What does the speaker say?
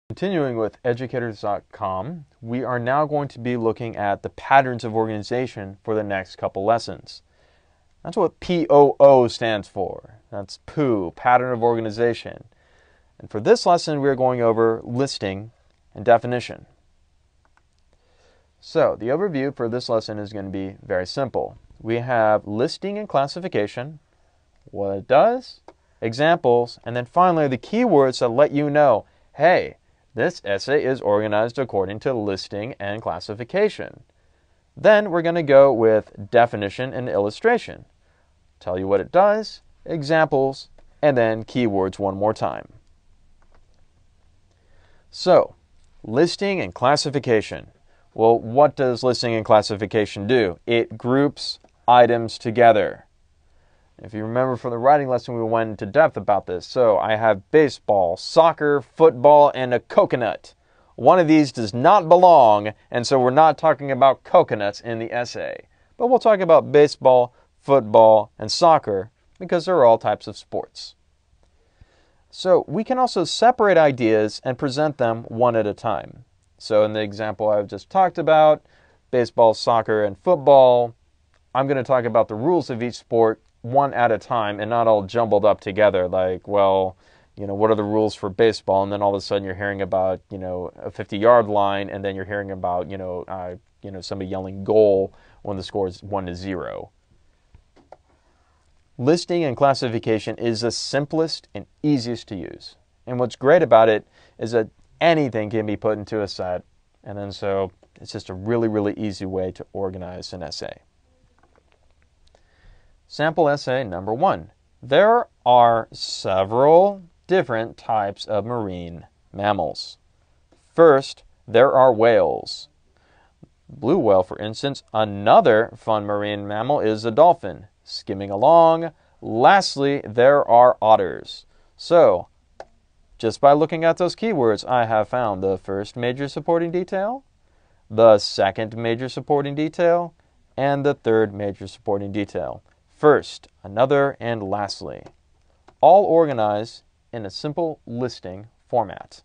Continuing with Educator.com, we are now going to be looking at the patterns of organization for the next couple lessons. That's what POO stands for. That's POO, pattern of organization. And for this lesson, we are going over listing and definition. So the overview for this lesson is going to be very simple. We have listing and classification, what it does, examples, and then finally the keywords that let you know, hey, this essay is organized according to listing and classification. Then we're going to go with definition and illustration. Tell you what it does, examples, and then keywords one more time. So, listing and classification. Well, what does listing and classification do? It groups items together. If you remember from the writing lesson, we went into depth about this. So I have baseball, soccer, football, and a coconut. One of these does not belong, and so we're not talking about coconuts in the essay. But we'll talk about baseball, football, and soccer because they're all types of sports. So we can also separate ideas and present them one at a time. So in the example I've just talked about, baseball, soccer, and football, I'm going to talk about the rules of each sport one at a time and not all jumbled up together like, well, what are the rules for baseball? And then all of a sudden you're hearing about, a 50-yard line, and then you're hearing about, somebody yelling goal when the score is 1-0. Listing and classification is the simplest and easiest to use. And what's great about it is that anything can be put into a set, and then so it's just a really, really easy way to organize an essay. Sample essay number 1. There are several different types of marine mammals. First, there are whales. Blue whale, for instance. Another fun marine mammal is a dolphin. Skimming along. Lastly, there are otters. So, just by looking at those keywords, I have found the first major supporting detail, the second major supporting detail, and the third major supporting detail. First, another, and lastly. All organized in a simple listing format.